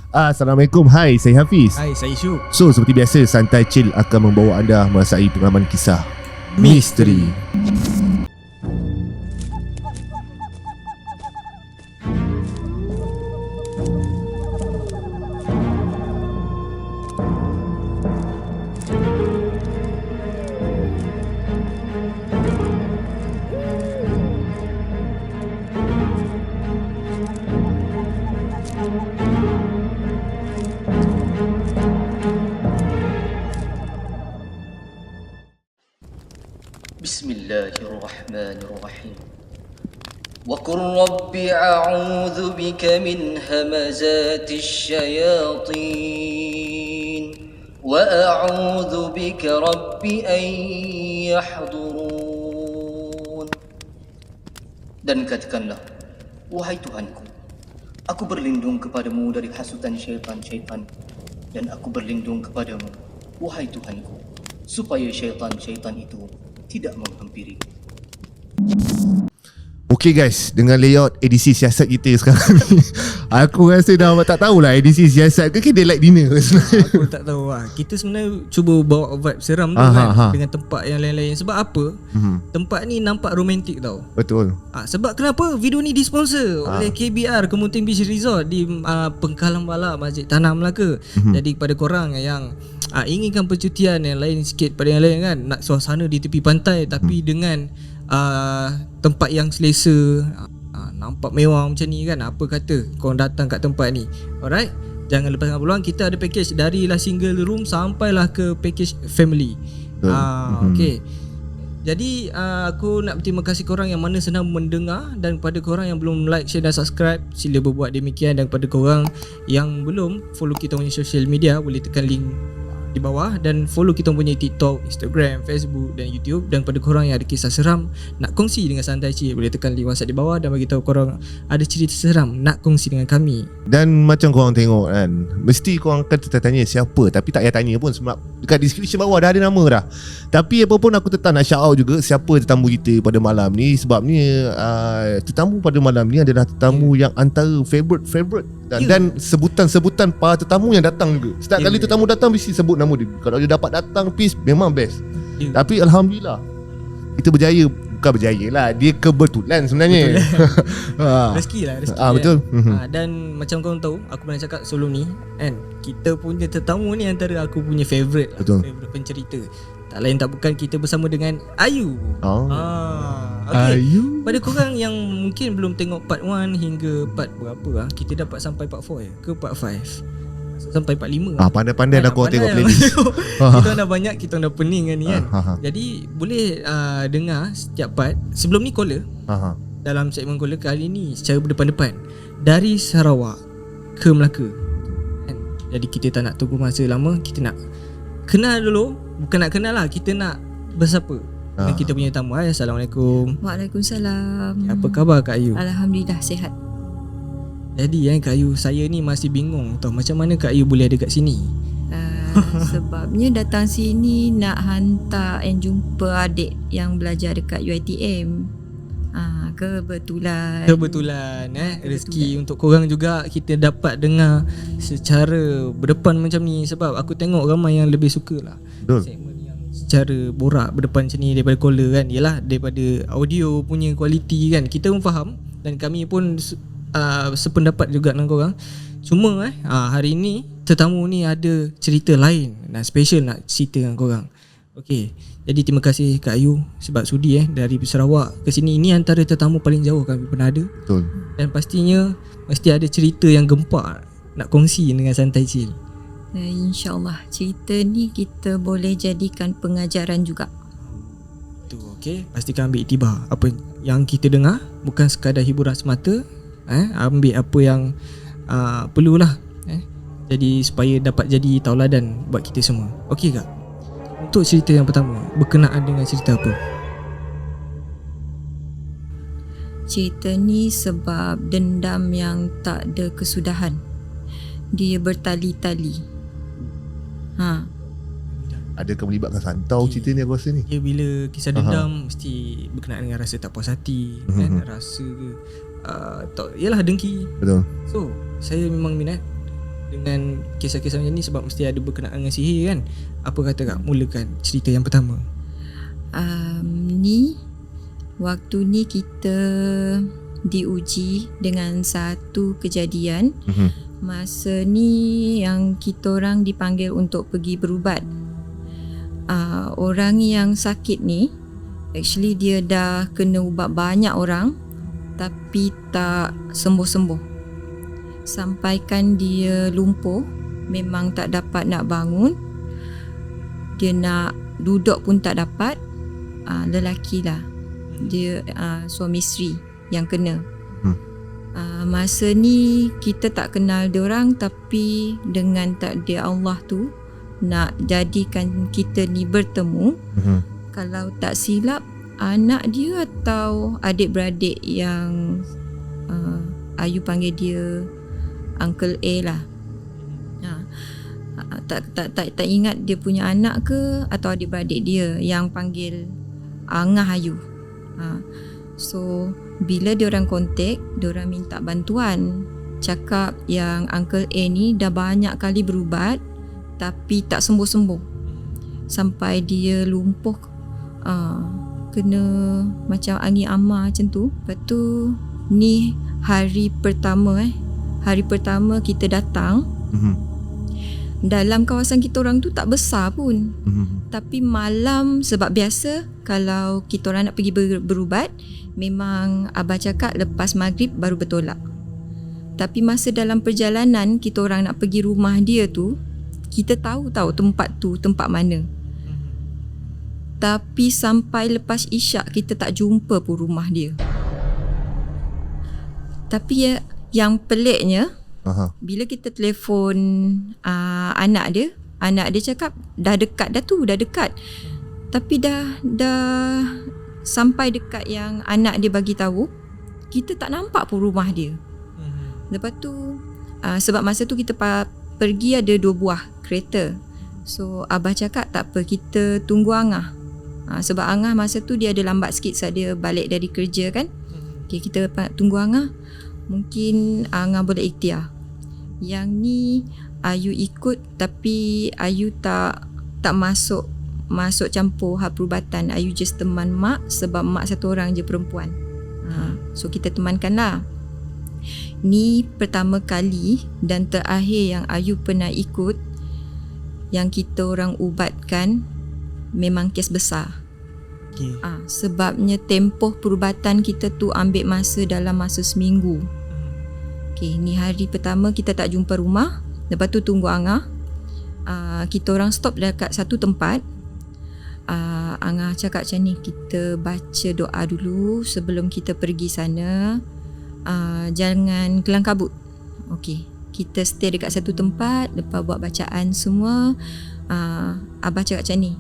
Assalamualaikum, hai, saya Hafiz. Hai, saya Syuk. So, seperti biasa, Santai Chill akan membawa anda merasai pengalaman kisah misteri. Bismillahirrahmanirrahim. Wa qur rabbi a'udzu bika min hamazatis syayatin wa a'udzu bika rabbi an yahdurun. Dan katakanlah, wahai Tuhanku, aku berlindung kepadamu dari hasutan syaitan-syaitan, dan aku berlindung kepadamu, wahai Tuhanku, supaya syaitan-syaitan itu tidak menghampiri. Okay guys, dengan layout edisi siasat kita sekarang ni, aku rasa dah tak tahulah edisi siasat ke dia like dinner sebenarnya. Aku tak tahu lah. Kita sebenarnya cuba bawa vibe seram tu dengan tempat yang lain-lain. Sebab apa? Tempat ni nampak romantik tau. Betul. Sebab kenapa? Video ni disponsor oleh KBR, Kemuting Beach Resort di Pengkalan Balak, Masjid Tanah Melaka. Jadi kepada korang yang inginkan percutian yang lain sikit pada yang lain kan, nak suasana di tepi pantai tapi dengan tempat yang selesa, nampak mewah macam ni kan, apa kata korang datang kat tempat ni. Alright, jangan lepaskan peluang. Kita ada package darilah single room sampailah ke package family. Okay. Jadi aku nak berterima kasih korang yang mana senang mendengar, dan kepada korang yang belum like, share dan subscribe, sila berbuat demikian. Dan kepada korang yang belum follow kita punya social media, boleh tekan link di bawah dan follow kita punya TikTok, Instagram, Facebook dan YouTube. Dan pada korang yang ada kisah seram nak kongsi dengan Santai Chill, boleh tekan link WhatsApp di bawah dan bagi tahu korang ada cerita seram nak kongsi dengan kami. Dan macam korang tengok kan, mesti korang akan tertanya siapa, tapi tak payah tanya pun sebab dekat description bawah dah ada nama dah. Tapi apa pun aku tetap nak shout out juga siapa tetamu kita pada malam ni. Sebabnya tetamu pada malam ni adalah tetamu yang antara favorite dan sebutan-sebutan para tetamu yang datang juga. Setiap kali tetamu datang mesti sebut nama dia. Kalau dia dapat datang peace, memang best. Tapi Alhamdulillah kita berjaya. Bukan berjaya lah, dia kebetulan sebenarnya. Rezeki lah, rezeki betul. Dan macam korang tahu, aku pernah cakap sebelum ni kan, kita punya tetamu ni antara aku punya favourite lah, favourite pencerita. Tak lain tak bukan, kita bersama dengan Ayu. Okay. Ayu. Pada korang yang mungkin belum tengok part 1 hingga part berapa kita dapat sampai part 4 ke part 5 sampai part 5. Pandai-pandai dah korang tengok playlist. Kita dah banyak, kita dah pening kan ni kan. Jadi boleh dengar setiap part. Sebelum ni caller. Dalam segmen caller kali ni secara berdepan-depan dari Sarawak ke Melaka kan? Jadi kita tak nak tunggu masa lama, kita nak kenal dulu. Bukan nak kenal lah, kita nak bersapa dengan kita punya tamu. Assalamualaikum. Waalaikumsalam. Apa khabar Kak Ayu? Alhamdulillah sihat. Jadi Kak Ayu, saya ni masih bingung tau, macam mana Kak Ayu boleh ada kat sini? Sebabnya datang sini nak hantar and jumpa adik yang belajar dekat UiTM. Kebetulan rezeki untuk korang juga kita dapat dengar secara berdepan macam ni. Sebab aku tengok ramai yang lebih suka lah segmen yang secara borak berdepan macam ni daripada caller kan. Yelah, daripada audio punya kualiti kan, kita pun faham dan kami pun sependapat juga dengan korang. Cuma hari ni tetamu ni ada cerita lain dan special nak cerita dengan korang. Okey, jadi terima kasih Kak Ayu sebab sudi dari Sarawak ke sini. Ini antara tetamu paling jauh kami pernah ada. Betul. Dan pastinya mesti ada cerita yang gempak nak kongsi dengan Santai Chill. InsyaAllah cerita ni kita boleh jadikan pengajaran juga. Tu okey, pastikan ambil iktibar apa yang kita dengar, bukan sekadar hiburan semata. Ambil apa yang perlulah jadi supaya dapat jadi tauladan buat kita semua. Okey Kak? Untuk cerita yang pertama, berkenaan dengan cerita apa? Cerita ni sebab dendam yang tak ada kesudahan. Dia bertali-tali. Adakah melibatkan santau cerita ni aku rasa ni? Ya, bila kisah dendam mesti berkenaan dengan rasa tak puas hati kan, rasa yalah dengki. Betul. So, saya memang minat dengan kisah-kisah macam ni sebab mesti ada berkenaan dengan sihir kan. Apa kata Kak, mulakan cerita yang pertama. Ni waktu ni kita diuji dengan satu kejadian. Masa ni yang kita orang dipanggil untuk pergi berubat. Orang yang sakit ni actually dia dah kena ubat banyak orang tapi tak sembuh-sembuh. Sampaikan dia lumpuh, memang tak dapat nak bangun. Dia nak duduk pun tak dapat. Lelaki lah. Dia suami isteri yang kena. Masa ni kita tak kenal diorang, tapi dengan takdir Allah tu nak jadikan kita ni bertemu. Kalau tak silap anak dia atau adik-beradik yang Ayu panggil dia Uncle A lah. Tak ingat dia punya anak ke atau adik-beradik dia yang panggil Angah Ayu. So bila diorang kontak, diorang minta bantuan. Cakap yang Uncle A ni dah banyak kali berubat tapi tak sembuh-sembuh. Sampai dia lumpuh, kena macam angin amar macam tu. Lepas tu ni hari pertama kita datang. Dalam kawasan kita orang tu tak besar pun. Tapi malam, sebab biasa kalau kita orang nak pergi berubat, memang abah cakap lepas maghrib baru bertolak. Tapi masa dalam perjalanan kita orang nak pergi rumah dia tu, kita tahu tempat tu tempat mana. Tapi sampai lepas isyak kita tak jumpa pun rumah dia. Tapi yang peliknya, bila kita telefon anak dia cakap dah dekat. Tapi dah sampai dekat yang anak dia bagi tahu, kita tak nampak pun rumah dia. Lepas tu sebab masa tu kita pergi ada 2 buah kereta. So abah cakap tak apa, kita tunggu Angah. Sebab Angah masa tu dia ada lambat sikit saat dia balik dari kerja kan. Okay, kita tunggu Angah. Mungkin Angah boleh ikhtiar. Yang ni Ayu ikut, tapi Ayu tak masuk campur hal perubatan. Ayu just teman mak sebab mak satu orang je perempuan. So kita temankan lah. Ni pertama kali dan terakhir yang Ayu pernah ikut. Yang kita orang ubatkan memang kes besar. Sebabnya tempoh perubatan kita tu ambil masa dalam masa seminggu. Ni hari pertama kita tak jumpa rumah. Lepas tu tunggu Angah. Kita orang stop dekat satu tempat. Angah cakap macam ni, kita baca doa dulu sebelum kita pergi sana. Jangan kelang kabut. Kita stay dekat satu tempat. Lepas buat bacaan semua, abah cakap macam ni,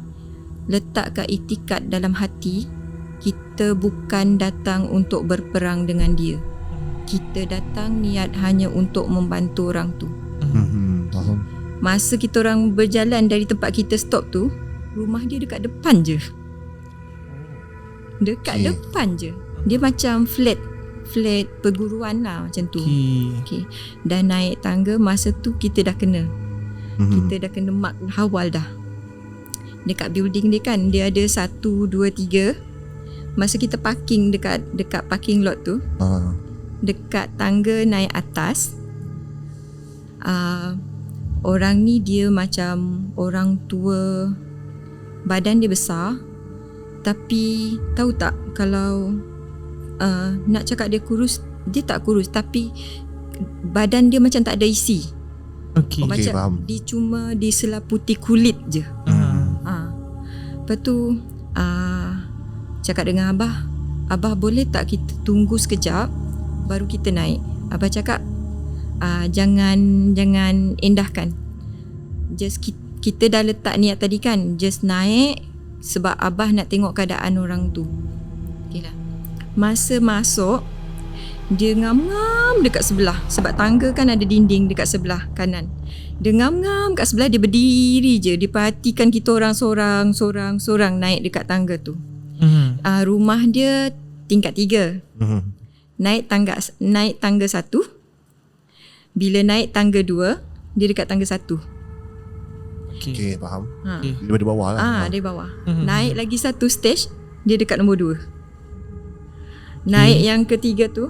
letakkan itikad dalam hati, kita bukan datang untuk berperang dengan dia. Kita datang niat hanya untuk membantu orang tu. Masa kita orang berjalan dari tempat kita stop tu, rumah dia dekat depan je. Depan je. Dia macam flat perguruan lah macam tu. Dan naik tangga, masa tu kita dah kena. Kita dah kena mark awal dah. Dekat building dia kan, dia ada 1, 2, 3. Masa kita parking dekat parking lot tu, dekat tangga naik atas, orang ni dia macam orang tua, badan dia besar. Tapi tahu tak, kalau nak cakap dia kurus, dia tak kurus, tapi badan dia macam tak ada isi. Macam faham. Dia cuma diselaputi kulit je. Lepas tu cakap dengan Abah boleh tak kita tunggu sekejap baru kita naik. Abah cakap jangan endahkan. Just kita dah letak niat tadi kan, just naik sebab Abah nak tengok keadaan orang tu. Okeylah. Masa masuk, dia ngam-ngam dekat sebelah, sebab tangga kan ada dinding dekat sebelah kanan. Dia ngam-ngam kat sebelah, dia berdiri je, dia perhatikan kita orang sorang naik dekat tangga tu. Rumah dia tingkat 3. Naik tangga 1. Bila naik tangga 2, dia dekat tangga 1. Okay, faham. Okay. Daripada bawah lah. Dari bawah. Naik lagi 1 stage, dia dekat nombor 2. Naik yang ketiga tu,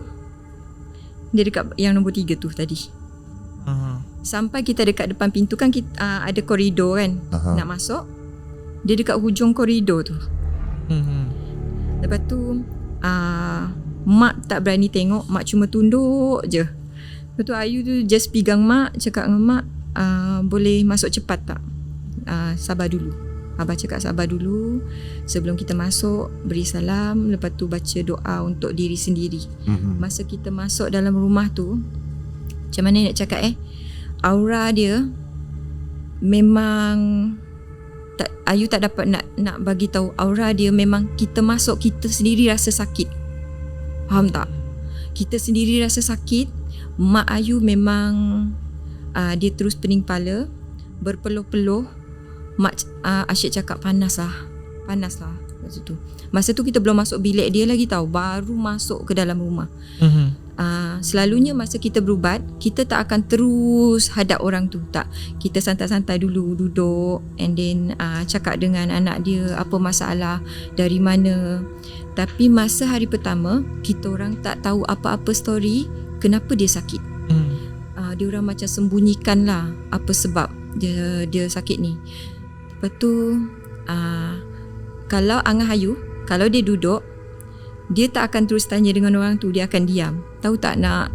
dia dekat yang nombor 3 tu tadi. Sampai kita dekat depan pintu kan, kita, ada koridor kan. Nak masuk, dia dekat hujung koridor tu. Lepas tu mak tak berani tengok, mak cuma tunduk je. Lepas tu Ayu tu just pegang mak, cakap dengan mak, boleh masuk cepat tak? Sabar dulu. Abah cakap sabar dulu, sebelum kita masuk beri salam, lepas tu baca doa untuk diri sendiri. Masa kita masuk dalam rumah tu, macam mana nak cakap aura dia memang Ayu tak dapat nak bagi tahu. Aura dia memang kita masuk, kita sendiri rasa sakit. Faham tak? Kita sendiri rasa sakit. Mak Ayu memang dia terus pening kepala, berpeluh-peluh. Mak asyik cakap panas lah. Masa tu kita belum masuk bilik dia lagi tahu, baru masuk ke dalam rumah. Selalunya masa kita berubat, kita tak akan terus hadap orang tu, tak. Kita santai-santai dulu, duduk and then cakap dengan anak dia apa masalah, dari mana. Tapi masa hari pertama, kita orang tak tahu apa-apa story kenapa dia sakit. Dia orang macam sembunyikan lah apa sebab dia sakit ni. Lepas tu kalau Angah Ayu, kalau dia duduk, dia tak akan terus tanya dengan orang tu, dia akan diam. Tahu tak nak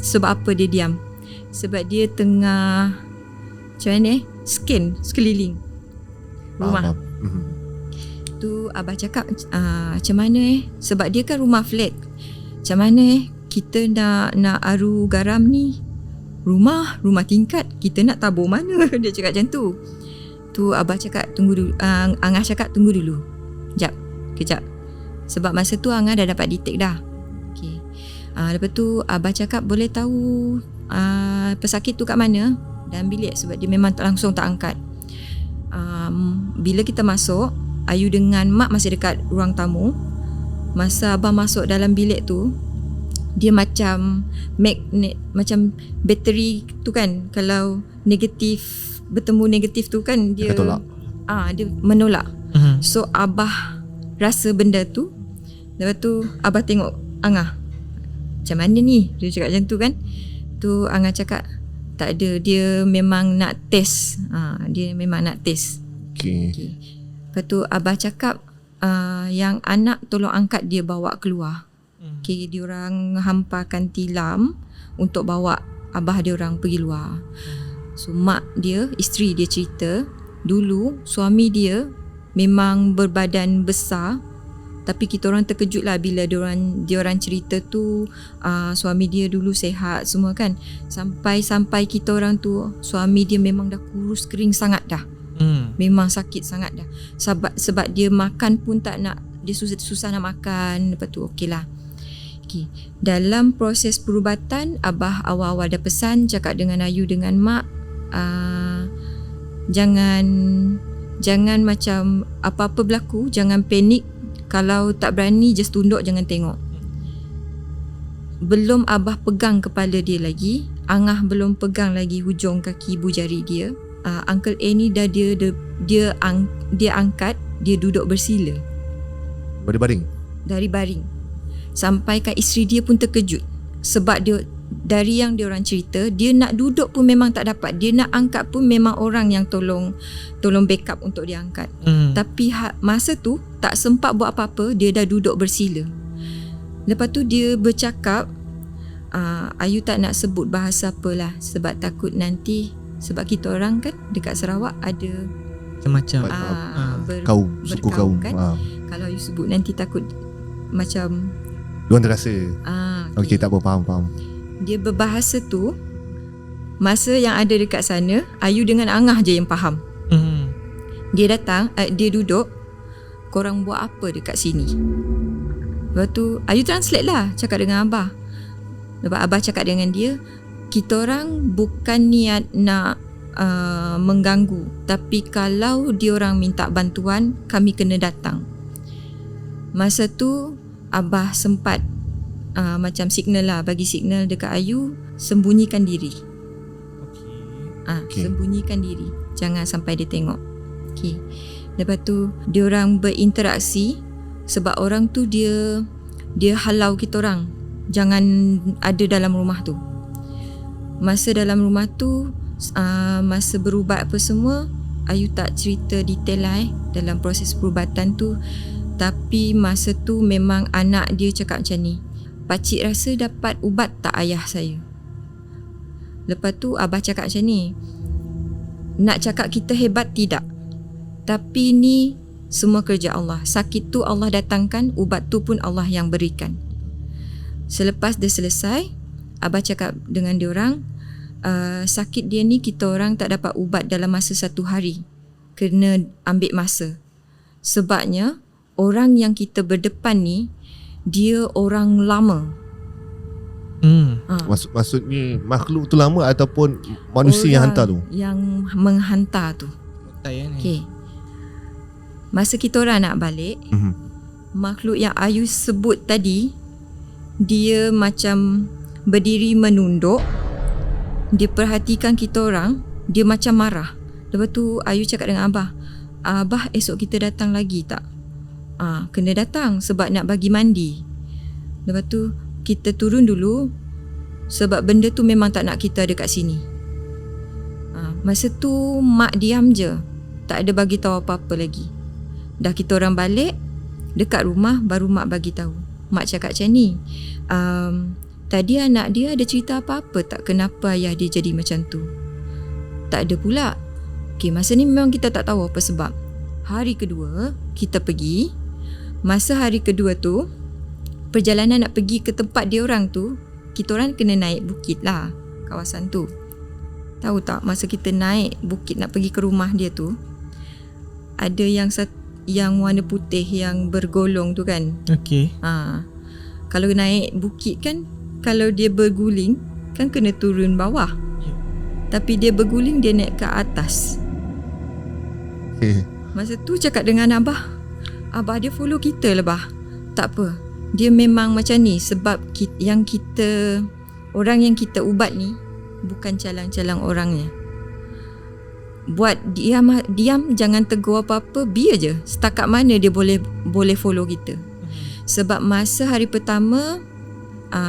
sebab apa dia diam? Sebab dia tengah macam mana scan sekeliling rumah. Tu abah cakap macam mana sebab dia kan rumah flat. Macam mana kita nak aru garam ni, rumah tingkat, kita nak tabur mana? Dia cakap macam tu. Tu abah cakap tunggu dulu. Angah cakap tunggu dulu. Kejap. Sebab masa tu Angah dah dapat detect dah. Okay. Lepas tu abah cakap boleh tahu pesakit tu kat mana? Dalam bilik, sebab dia memang langsung tak angkat. Bila kita masuk, Ayu dengan mak masih dekat ruang tamu. Masa abah masuk dalam bilik tu, dia macam magnet, macam bateri tu kan, kalau negatif bertemu negatif tu kan, dia tolak. Dia menolak. So abah rasa benda tu. Lepas tu abah tengok Angah, macam mana ni? Dia cakap macam tu kan. Tu Angah cakap tak ada, dia memang nak test. Dia memang nak test. Okay. Lepas tu abah cakap yang anak tolong angkat dia bawa keluar. Okay, dia orang hampakan tilam untuk bawa abah dia orang pergi luar. So mak dia, isteri dia cerita, dulu suami dia memang berbadan besar, tapi kita orang terkejut lah bila dia orang cerita tu suami dia dulu sihat semua kan. Sampai kita orang tu, suami dia memang dah kurus kering sangat dah. Memang sakit sangat dah. Sebab dia makan pun tak nak, dia susah nak makan. Lepas tu okey lah. Okay. Dalam proses perubatan, abah awal-awal dah pesan, cakap dengan Ayu dengan mak, jangan macam apa-apa berlaku, jangan panik. Kalau tak berani, just tunduk, jangan tengok. Belum abah pegang kepala dia lagi, Angah belum pegang lagi hujung kaki ibu jari dia, Uncle A ni dah dia angkat, dia duduk bersila. Dari baring. Sampai kan isteri dia pun terkejut. Sebab dia, dari yang dia orang cerita, dia nak duduk pun memang tak dapat. Dia nak angkat pun memang orang yang tolong backup untuk dia angkat. Tapi masa tu tak sempat buat apa-apa, dia dah duduk bersila. Lepas tu dia bercakap, Ayu tak nak sebut bahasa apalah, sebab takut nanti, sebab kita orang kan dekat Sarawak ada macam suku kaum kan. Kalau Ayu sebut nanti takut macam diorang terasa. Okay, tak apa, faham. Dia berbahasa tu, masa yang ada dekat sana, Ayu dengan Angah je yang faham. Dia datang, dia duduk, korang buat apa dekat sini? Lepas tu Ayu translate lah, cakap dengan abah. Lepas abah cakap dengan dia, kita orang bukan niat nak mengganggu, tapi kalau diorang minta bantuan, kami kena datang. Masa tu abah sempat macam signal lah, bagi signal dekat Ayu sembunyikan diri. Sembunyikan diri, jangan sampai dia tengok. Okey. Lepas tu diorang berinteraksi sebab orang tu dia halau kita orang jangan ada dalam rumah tu. Masa dalam rumah tu masa berubat apa semua, Ayu tak cerita detail lah dalam proses perubatan tu. Tapi masa tu memang anak dia cakap macam ni, "Pakcik rasa dapat ubat tak ayah saya?" Lepas tu abah cakap macam ni, "Nak cakap kita hebat tidak, tapi ni semua kerja Allah. Sakit tu Allah datangkan, ubat tu pun Allah yang berikan." Selepas dia selesai, abah cakap dengan diorang, sakit dia ni kita orang tak dapat ubat dalam masa 1 hari. Kena ambil masa. Sebabnya orang yang kita berdepan ni dia orang lama. Maksudnya makhluk tu lama ataupun manusia yang hantar tu? Yang menghantar tu. Okey. Masa kita orang nak balik, makhluk yang Ayu sebut tadi, dia macam berdiri menunduk. Dia perhatikan kita orang, dia macam marah. Lepas tu Ayu cakap dengan abah, "Abah, esok kita datang lagi tak?" Kena datang sebab nak bagi mandi. Lepas tu kita turun dulu sebab benda tu memang tak nak kita ada kat sini. Masa tu mak diam je, tak ada bagi tahu apa-apa lagi. Dah kita orang balik dekat rumah, baru mak bagi tahu. Mak cakap macam ni, tadi anak dia ada cerita apa-apa tak, kenapa ayah dia jadi macam tu? Tak ada pula. Okey, masa ni memang kita tak tahu apa sebab. Hari kedua kita pergi. Masa hari kedua tu, perjalanan nak pergi ke tempat dia orang tu, kita orang kena naik bukit lah, kawasan tu. Tahu tak, masa kita naik bukit nak pergi ke rumah dia tu, ada yang warna putih yang bergolong tu kan. Okey. Kalau naik bukit kan, kalau dia berguling kan kena turun bawah. Tapi dia berguling, dia naik ke atas. Masa tu cakap dengan abah dia follow kita lah bah. Tak apa, dia memang macam ni sebab orang yang kita ubat ni bukan calang-calang orangnya. Buat diam, jangan tegur apa-apa, biar je setakat mana dia boleh follow kita. Sebab masa hari pertama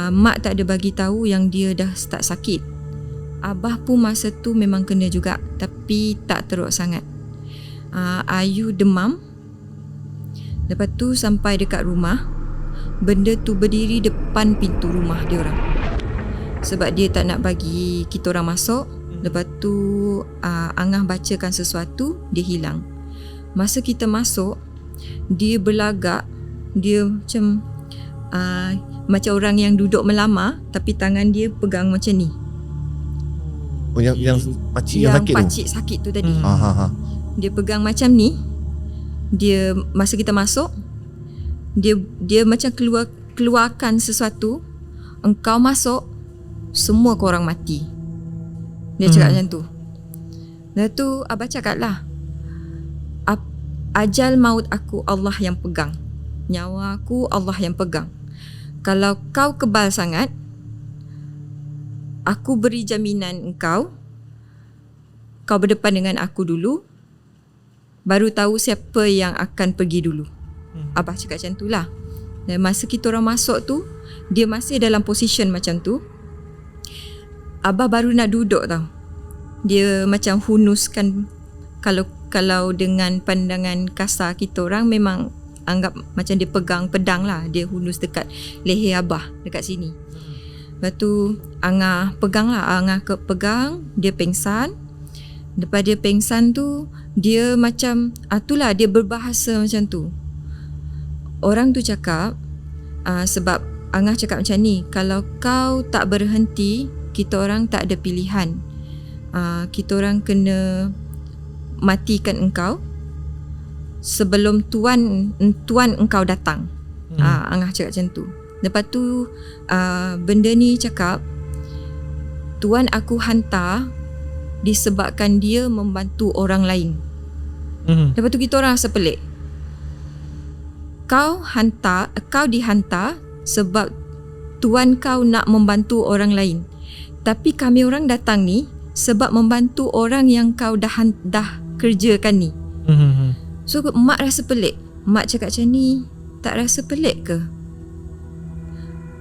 mak tak ada bagi tahu yang dia dah start sakit. Abah pun masa tu memang kena juga, tapi tak teruk sangat. Ayu demam. Lepas tu sampai dekat rumah, benda tu berdiri depan pintu rumah dia orang. Sebab dia tak nak bagi kita orang masuk. Lepas tu Angah bacakan sesuatu, dia hilang. Masa kita masuk, dia berlagak. Dia macam orang yang duduk melamar, tapi tangan dia pegang macam ni. Oh, yang pakcik yang sakit tu? Yang pakcik sakit tu tadi. Dia pegang macam ni. Dia masa kita masuk, dia macam keluarkan sesuatu. Engkau masuk, semua korang mati. Dia cakap macam tu. Lepas tu abah cakap lah, ajal maut aku Allah yang pegang, nyawa aku Allah yang pegang. Kalau kau kebal sangat, aku beri jaminan kau berdepan dengan aku dulu, baru tahu siapa yang akan pergi dulu. Abah cakap macam tu lah. Dan masa kita orang masuk tu, dia masih dalam position macam tu. Abah baru nak duduk tau. Dia macam hunuskan, kalau dengan pandangan kasar kita orang memang anggap macam dia pegang pedang lah. Dia hunus dekat leher abah, dekat sini. Lepas tu Angah pegang lah. Angah pegang, dia pengsan. Lepas dia pengsan tu, dia macam itulah, dia berbahasa macam tu. Orang tu cakap sebab Angah cakap macam ni, kalau kau tak berhenti, kita orang tak ada pilihan. Kita orang kena matikan engkau sebelum tuan engkau datang. Angah cakap macam tu. Lepas tu benda ni cakap, tuan aku hantar disebabkan dia membantu orang lain. Lepas tu kita orang rasa pelik. Kau dihantar sebab tuan kau nak membantu orang lain. Tapi kami orang datang ni sebab membantu orang yang kau dah kerjakan ni. So mak rasa pelik. Mak cakap macam ni, tak rasa pelik ke?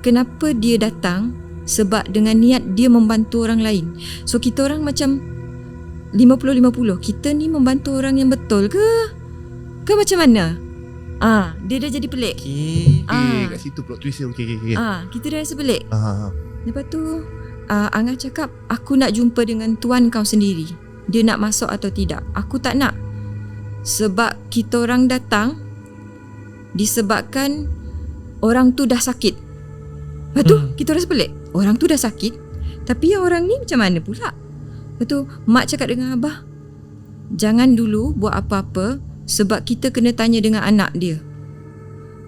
Kenapa dia datang? Sebab dengan niat dia membantu orang lain. So kita orang macam 50-50. Kita ni membantu orang yang betul ke? Ke macam mana? Dia dah jadi pelik. Okay, kat situ plot twist dia. Okay. Kita dah rasa pelik. Lepas tu Angah cakap, aku nak jumpa dengan tuan kau sendiri. Dia nak masuk atau tidak? Aku tak nak. Sebab kita orang datang disebabkan orang tu dah sakit. Lepas tu kita rasa pelik. Orang tu dah sakit, tapi orang ni macam mana pula? Lepas tu mak cakap dengan abah, jangan dulu buat apa-apa sebab kita kena tanya dengan anak dia.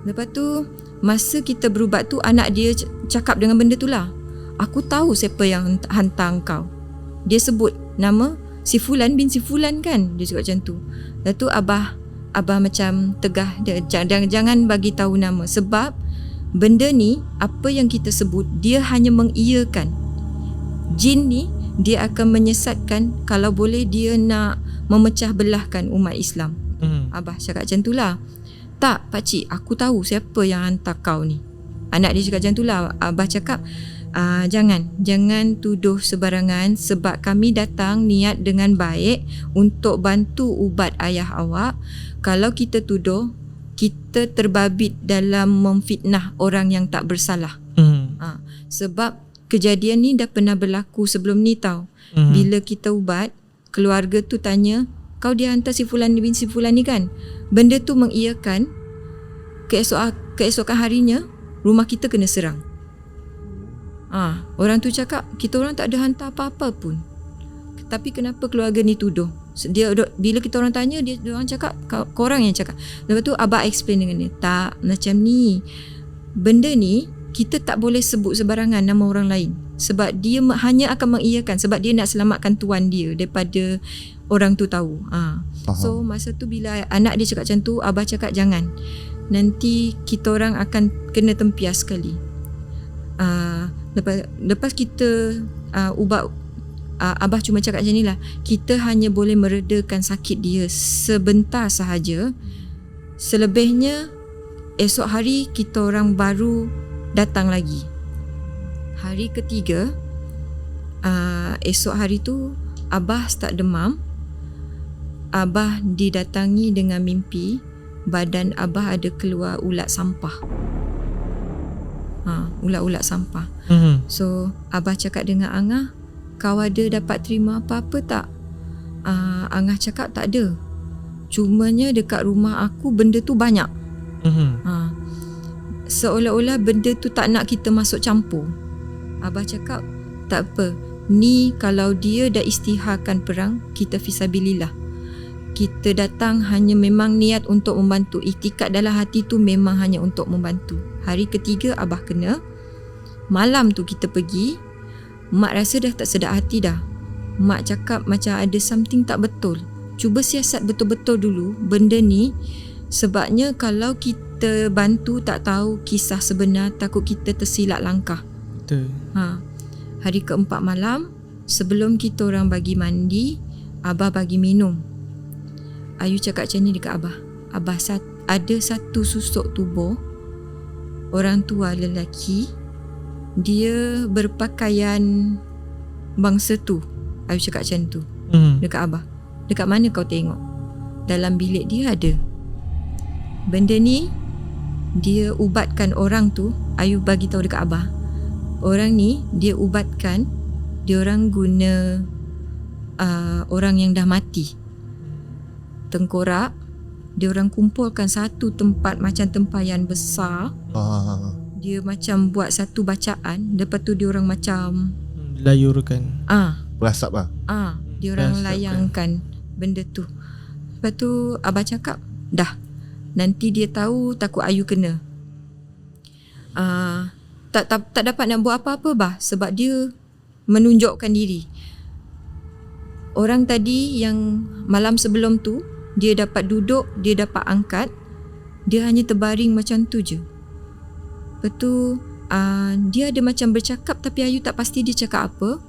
Lepas tu masa kita berubat tu, anak dia cakap dengan benda tu lah, aku tahu siapa yang hantar kau. Dia sebut nama si Fulan bin si Fulan kan. Dia cakap macam tu. Lepas tu abah macam tegah dia, jangan bagi tahu nama. Sebab benda ni, apa yang kita sebut, dia hanya mengiyakan. Jin ni dia akan menyesatkan. Kalau boleh dia nak memecah belahkan umat Islam. Abah cakap macam tu lah. Tak pakcik, aku tahu siapa yang hantar kau ni. Anak dia cakap macam tu lah. Abah cakap, jangan tuduh sebarangan, sebab kami datang niat dengan baik untuk bantu ubat ayah awak. Kalau kita tuduh, kita terbabit dalam memfitnah orang yang tak bersalah. Sebab kejadian ni dah pernah berlaku sebelum ni tau. Bila kita ubat, keluarga tu tanya, kau dia hantar si Fulan bin si Fulan ni kan? Benda tu mengiyakan. Keesokan harinya rumah kita kena serang. Orang tu cakap, kita orang tak ada hantar apa-apa pun. Tapi kenapa keluarga ni tuduh? Bila kita orang tanya, dia orang cakap korang yang cakap. Lepas tu abah explain dengan dia, tak macam ni. Benda ni kita tak boleh sebut sebarangan nama orang lain, sebab dia hanya akan mengiyakan, sebab dia nak selamatkan tuan dia daripada orang tu tahu. So masa tu bila anak dia cakap macam tu, abah cakap jangan, nanti kita orang akan kena tempias sekali. Lepas kita ubat, abah cuma cakap macam ni lah, kita hanya boleh meredakan sakit dia sebentar sahaja. Selebihnya esok hari kita orang baru datang lagi. Hari ketiga, esok hari tu abah start demam. Abah didatangi dengan mimpi badan abah ada keluar ulat sampah. Ulat-ulat sampah. So abah cakap dengan Angah, kau ada dapat terima apa-apa tak? Angah cakap tak ada. Cumanya dekat rumah aku benda tu banyak. Seolah-olah benda tu tak nak kita masuk campur. Abah cakap tak apa, ni kalau dia dah istiharkan perang, kita fisabilillah. Kita datang hanya memang niat untuk membantu. Iktikad dalam hati tu memang hanya untuk membantu. Hari ketiga abah kena. Malam tu kita pergi, mak rasa dah tak sedap hati dah. Mak cakap macam ada something tak betul. Cuba siasat betul-betul dulu benda ni. Sebabnya kalau kita bantu tak tahu kisah sebenar, takut kita tersilap langkah. Betul. Hari keempat malam, sebelum kita orang bagi mandi, abah bagi minum. Ayu cakap macam ni dekat abah. Abah ada satu susuk tubuh orang tua lelaki, dia berpakaian bangsa tu. Ayu cakap macam tu dekat abah. Dekat mana kau tengok? Dalam bilik dia ada. Benda ni dia ubatkan orang tu. Ayu bagi tahu dekat abah, orang ni dia ubatkan, dia orang guna orang yang dah mati, tengkorak, dia orang kumpulkan satu tempat macam tempayan besar. Dia macam buat satu bacaan, lepas tu dia orang macam layurkan. Berasap lah. Dia orang layangkan benda tu. Lepas tu abah cakap, dah, nanti dia tahu, takut Ayu kena. Tak dapat nak buat apa-apa bah, sebab dia menunjukkan diri. Orang tadi yang malam sebelum tu, dia dapat duduk, dia dapat angkat, dia hanya terbaring macam tu je. Lepas tu dia ada macam bercakap, tapi Ayu tak pasti dia cakap apa.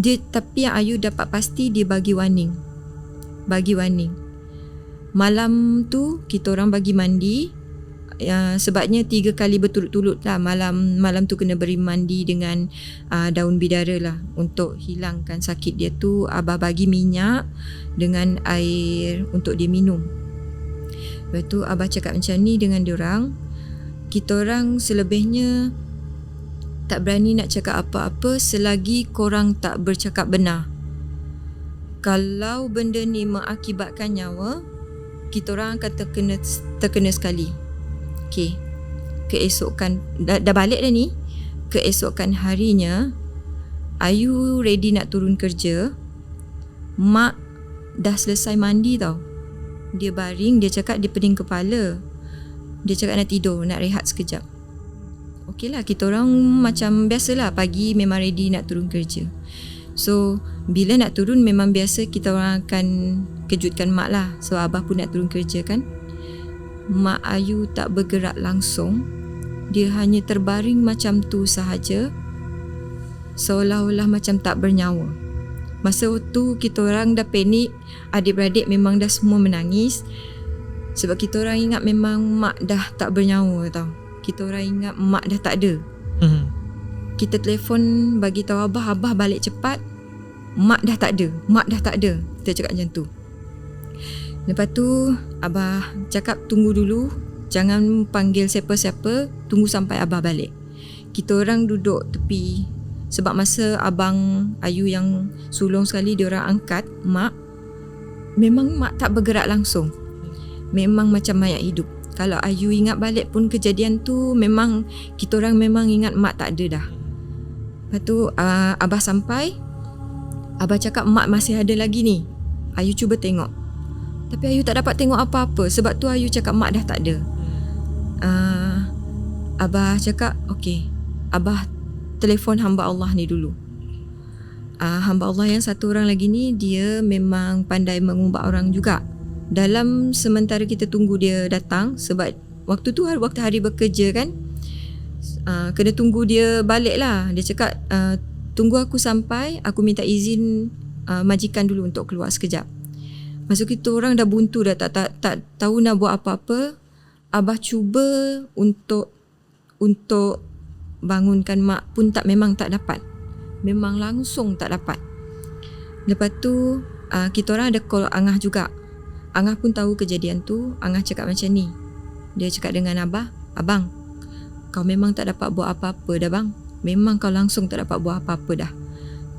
Tapi yang Ayu dapat pasti dia bagi warning. Malam tu kita orang bagi mandi. Sebabnya 3 kali berturut-turut lah malam tu kena beri mandi dengan daun bidara lah untuk hilangkan sakit dia tu. Abah bagi minyak dengan air untuk dia minum. Lepas tu Abah cakap macam ni dengan diorang. Kita orang selebihnya tak berani nak cakap apa-apa selagi korang tak bercakap benar. Kalau benda ni mengakibatkan nyawa, kita orang akan terkena sekali. Okey. Keesokan dah balik dah ni. Keesokan harinya Ayu ready nak turun kerja. Mak dah selesai mandi tau. Dia baring, dia cakap dia pening kepala. Dia cakap nak tidur, nak rehat sekejap. Okey lah, kita orang macam biasalah, pagi memang ready nak turun kerja. So bila nak turun memang biasa kita orang akan kejutkan mak lah. So Abah pun nak turun kerja kan. Mak Ayu tak bergerak langsung. Dia hanya terbaring macam tu sahaja, seolah-olah macam tak bernyawa. Masa tu kita orang dah panik. Adik-beradik memang dah semua menangis. Sebab kita orang ingat memang mak dah tak bernyawa tau. Kita orang ingat mak dah tak ada. Kita telefon bagi tahu Abah balik cepat. Mak dah tak ada. Kita cakap macam tu. Lepas tu Abah cakap tunggu dulu, jangan panggil siapa-siapa, tunggu sampai Abah balik. Kita orang duduk tepi. Sebab masa abang Ayu yang sulung sekali, diorang angkat mak, memang mak tak bergerak langsung. Memang macam mayat hidup. Kalau Ayu ingat balik pun kejadian tu, memang kita orang memang ingat mak tak ada dah. Lepas tu Abah sampai, Abah cakap mak masih ada lagi ni, Ayu cuba tengok. Tapi Ayu tak dapat tengok apa-apa. Sebab tu Ayu cakap mak dah tak ada. Abah cakap okey, Abah telefon hamba Allah ni dulu. Hamba Allah yang satu orang lagi ni, dia memang pandai mengubah orang juga. Dalam sementara kita tunggu dia datang, sebab waktu tu waktu hari bekerja kan, kena tunggu dia balik lah. Dia cakap tunggu aku sampai, aku minta izin majikan dulu untuk keluar sekejap. Masa kita orang dah buntu dah, tak tahu nak buat apa-apa. Abah cuba untuk bangunkan mak pun memang tak dapat. Memang langsung tak dapat. Lepas tu kita orang ada call Angah juga. Angah pun tahu kejadian tu. Angah cakap macam ni. Dia cakap dengan Abah, abang, kau memang tak dapat buat apa-apa dah bang. Memang kau langsung tak dapat buat apa-apa dah.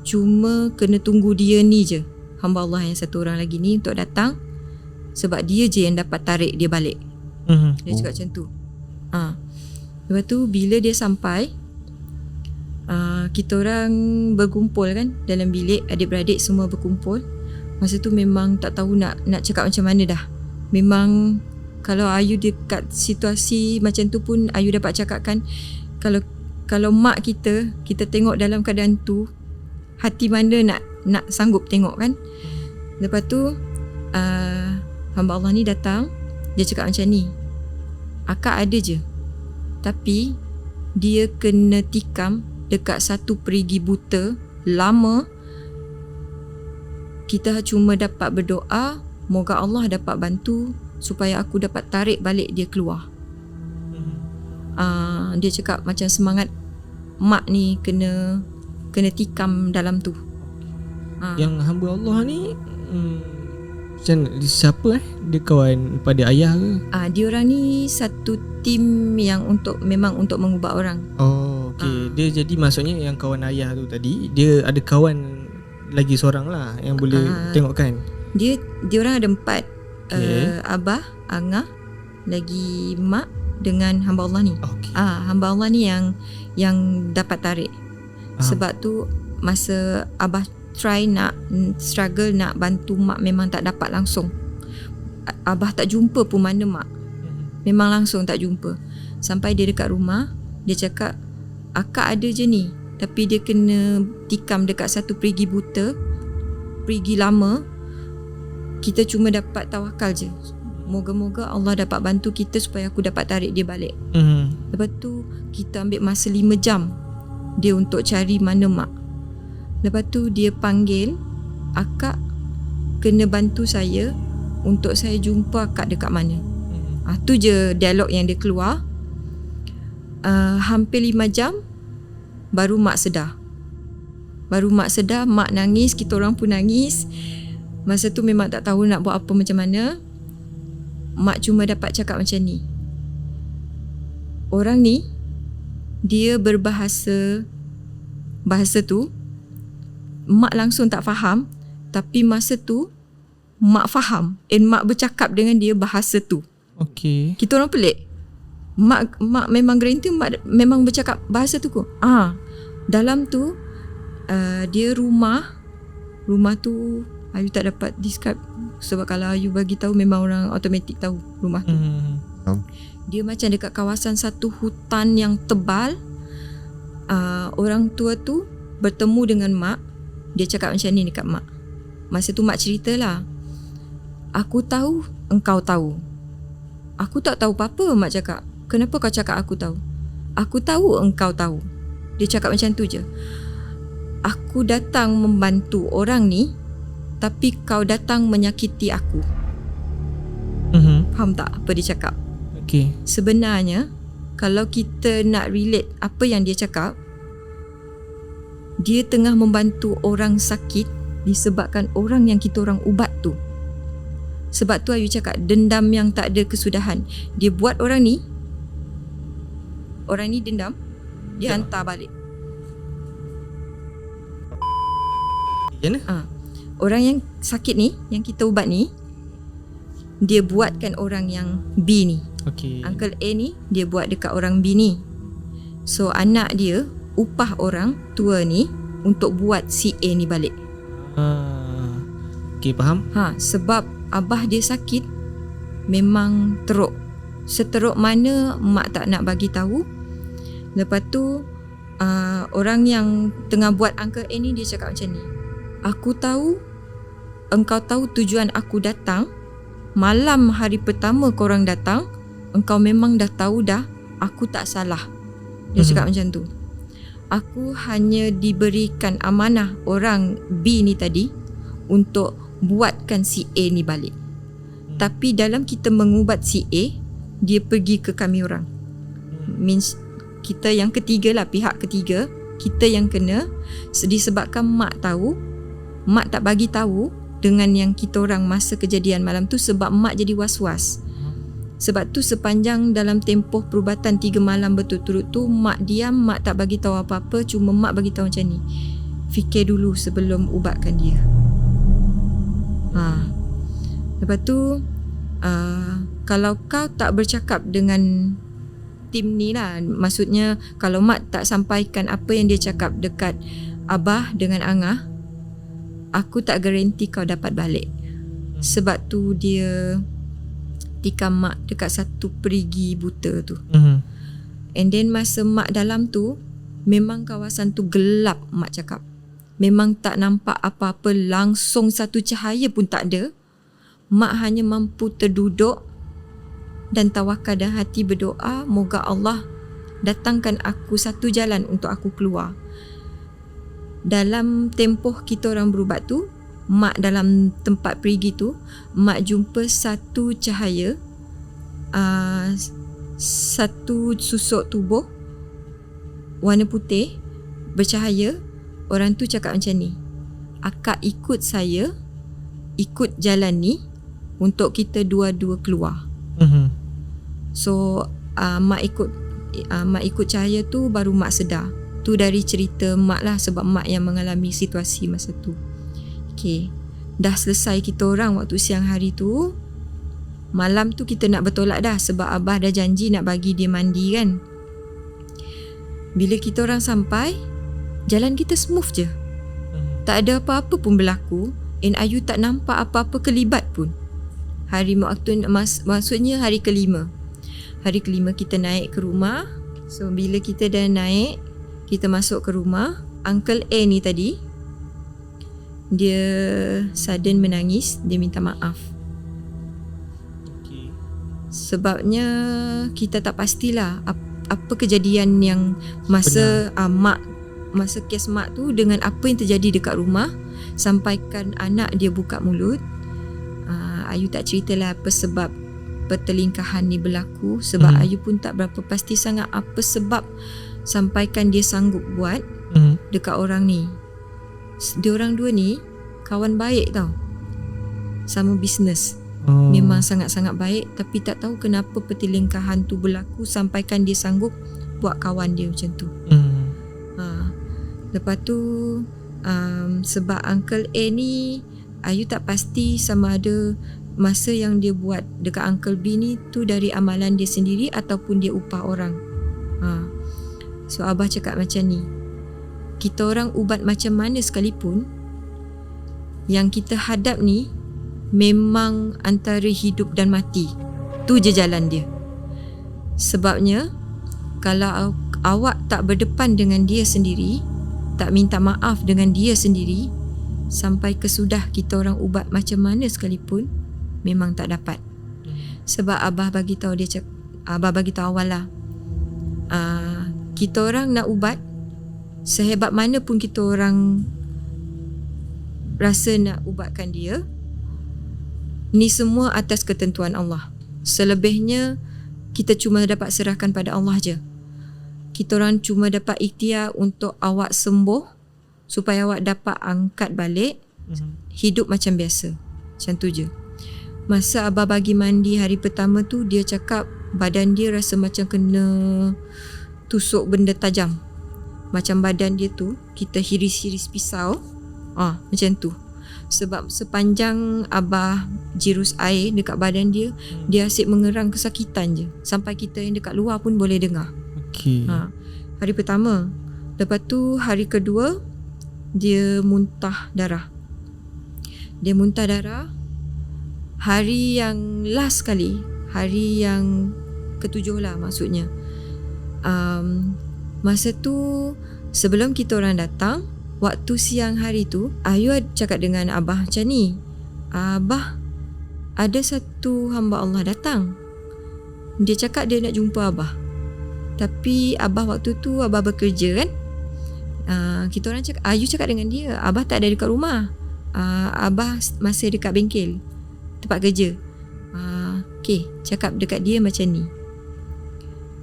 Cuma kena tunggu dia ni je, hamba Allah yang satu orang lagi ni untuk datang. Sebab dia je yang dapat tarik dia balik. Dia cakap macam tu. Lepas tu bila dia sampai, kita orang berkumpul kan dalam bilik, adik-beradik semua berkumpul. Masa tu memang tak tahu nak cakap macam mana dah. Memang kalau Ayu dekat situasi macam tu pun Ayu dapat cakap kan, kalau mak kita tengok dalam keadaan tu, hati mana nak sanggup tengok kan. Lepas tu hamba Allah ni datang. Dia cakap macam ni, akak ada je, tapi dia kena tikam dekat satu perigi buta lama. Kita cuma dapat berdoa, moga Allah dapat bantu supaya aku dapat tarik balik dia keluar. Dia cakap macam semangat mak ni kena tikam dalam tu. Yang hamba Allah ni siapa dia kawan pada ayah ke? Dia orang ni satu tim yang memang untuk mengubah orang. Oh okey. Dia jadi maksudnya yang kawan ayah tu tadi, dia ada kawan lagi seorang lah yang boleh tengok kan. Dia orang ada 4. Abah, Angah, lagi mak dengan hamba Allah ni. Okay. Hamba Allah ni yang dapat tarik. Sebab tu masa Abah try nak struggle nak bantu mak, memang tak dapat langsung. Abah tak jumpa pun mana mak. Memang langsung tak jumpa. Sampai dia dekat rumah, dia cakap akak ada je ni, tapi dia kena tikam dekat satu perigi buta, perigi lama. Kita cuma dapat tawakal je. Moga-moga Allah dapat bantu kita supaya aku dapat tarik dia balik. Lepas tu kita ambil masa 5 jam dia untuk cari mana mak. Lepas tu dia panggil, akak kena bantu saya untuk saya jumpa akak dekat mana. Tu je dialog yang dia keluar. Hampir 5 jam baru mak sedar. Mak nangis, kita orang pun nangis. Masa tu memang tak tahu nak buat apa macam mana. Mak cuma dapat cakap macam ni. Orang ni dia berbahasa tu mak langsung tak faham, tapi masa tu mak faham and mak bercakap dengan dia bahasa tu. Okey. Kita orang pelik. Mak memang guarantee mak memang bercakap bahasa tu ko. Dalam tu dia rumah tu Ayu tak dapat describe, sebab kalau Ayu bagi tahu memang orang automatik tahu rumah tu. Dia macam dekat kawasan satu hutan yang tebal. Orang tua tu bertemu dengan mak. Dia cakap macam ni dekat mak. Masa tu mak ceritalah, aku tahu engkau tahu. Aku tak tahu apa-apa, mak cakap. Kenapa kau cakap aku tahu? Aku tahu engkau tahu. Dia cakap macam tu je. Aku datang membantu orang ni, tapi kau datang menyakiti aku. Faham tak apa dia cakap? Okey. Sebenarnya kalau kita nak relate apa yang dia cakap, dia tengah membantu orang sakit disebabkan orang yang kita orang ubat tu. Sebab tu Ayu cakap dendam yang tak ada kesudahan. Dia buat orang ni dendam, dia hantar balik. Orang yang sakit ni, yang kita ubat ni, dia buatkan orang yang B ni. Okey. Uncle A ni dia buat dekat orang B ni. So anak dia upah orang tua ni untuk buat si A ni balik. Okey, faham? Sebab abah dia sakit memang teruk. Seteruk mana mak tak nak bagi tahu. Lepas tu orang yang tengah buat Uncle A ni dia cakap macam ni. Aku tahu, engkau tahu tujuan aku datang. Malam hari pertama korang datang, engkau memang dah tahu dah aku tak salah. Dia cakap macam tu. Aku hanya diberikan amanah orang B ni tadi untuk buatkan si A ni balik. Tapi dalam kita mengubat si A, dia pergi ke kami orang. Means kita yang ketiga lah, pihak ketiga, kita yang kena. Disebabkan mak tahu, mak tak bagi tahu dengan yang kita orang masa kejadian malam tu, sebab mak jadi was-was. Sebab tu sepanjang dalam tempoh perubatan 3 malam berturut-turut tu, mak diam, mak tak bagi tahu apa-apa. Cuma mak bagi tahu macam ni, fikir dulu sebelum ubatkan dia. Lepas tu kalau kau tak bercakap dengan tim ni lah, maksudnya kalau mak tak sampaikan apa yang dia cakap dekat abah dengan angah, aku tak garanti kau dapat balik. Sebab tu dia tikam mak dekat satu perigi buta tu. And then masa mak dalam tu, memang kawasan tu gelap, mak cakap. Memang tak nampak apa-apa, langsung satu cahaya pun tak ada. Mak hanya mampu terduduk dan tawakal dan hati berdoa, moga Allah datangkan aku satu jalan untuk aku keluar. Dalam tempoh kita orang berubat tu, mak dalam tempat perigi tu, mak jumpa satu cahaya, satu susuk tubuh warna putih bercahaya. Orang tu cakap macam ni, akak ikut saya, ikut jalan ni untuk kita dua-dua keluar. So mak ikut cahaya tu, baru mak sedar. Tu dari cerita mak lah, sebab mak yang mengalami situasi masa tu. Okay, dah selesai kita orang waktu siang hari tu. Malam tu kita nak bertolak dah, sebab abah dah janji nak bagi dia mandi kan. Bila kita orang sampai, jalan kita smooth je, tak ada apa-apa pun berlaku. And Ayu tak nampak apa-apa kelibat pun. Maksudnya hari kelima. Hari kelima kita naik ke rumah. So bila kita dah naik, kita masuk ke rumah, Uncle A ni tadi, dia sudden menangis. Dia minta maaf. Sebabnya kita tak pastilah apa kejadian yang masa mak masa kes mak tu dengan apa yang terjadi dekat rumah, sampaikan anak dia buka mulut. Ayu tak ceritalah apa sebab pertelingkahan ni berlaku, sebab Ayu pun tak berapa pasti sangat apa sebab sampaikan dia sanggup buat dekat orang ni. Dia orang dua ni kawan baik tau, sama bisnes. Memang sangat-sangat baik, tapi tak tahu kenapa pertelingkahan tu berlaku sampaikan dia sanggup buat kawan dia macam tu. Lepas tu sebab Uncle A ni Ayu tak pasti sama ada masa yang dia buat dekat Uncle B ni tu dari amalan dia sendiri ataupun dia upah orang. So Abah cakap macam ni, kita orang ubat macam mana sekalipun, yang kita hadap ni memang antara hidup dan mati. Tu je jalan dia. Sebabnya kalau awak tak berdepan dengan dia sendiri, tak minta maaf dengan dia sendiri, sampai kesudah kita orang ubat macam mana sekalipun, memang tak dapat. Sebab Abah bagi tahu dia Abah bagi tahu awal lah, kita orang nak ubat, sehebat mana pun kita orang rasa nak ubatkan dia, ni semua atas ketentuan Allah. Selebihnya kita cuma dapat serahkan pada Allah je. Kita orang cuma dapat ikhtiar untuk awak sembuh, supaya awak dapat angkat balik, hidup macam biasa. Macam tu je. Masa Abah bagi mandi hari pertama tu, dia cakap badan dia rasa macam kena tusuk benda tajam. Macam badan dia tu kita hiris-hiris pisau. Macam tu. Sebab sepanjang Abah jirus air dekat badan dia, dia asyik mengerang kesakitan je. Sampai kita yang dekat luar pun boleh dengar. Hari pertama. Lepas tu hari kedua dia muntah darah. Hari yang last kali, hari yang ketujuh lah maksudnya. Masa tu sebelum kita orang datang, waktu siang hari tu, Ayu cakap dengan Abah macam ni, Abah, ada satu hamba Allah datang. Dia cakap dia nak jumpa Abah. Tapi Abah waktu tu Abah bekerja kan. Kita orang cakap, Ayu cakap dengan dia, Abah tak ada dekat rumah. Abah masih dekat bengkel tempat kerja. Okay, cakap dekat dia macam ni,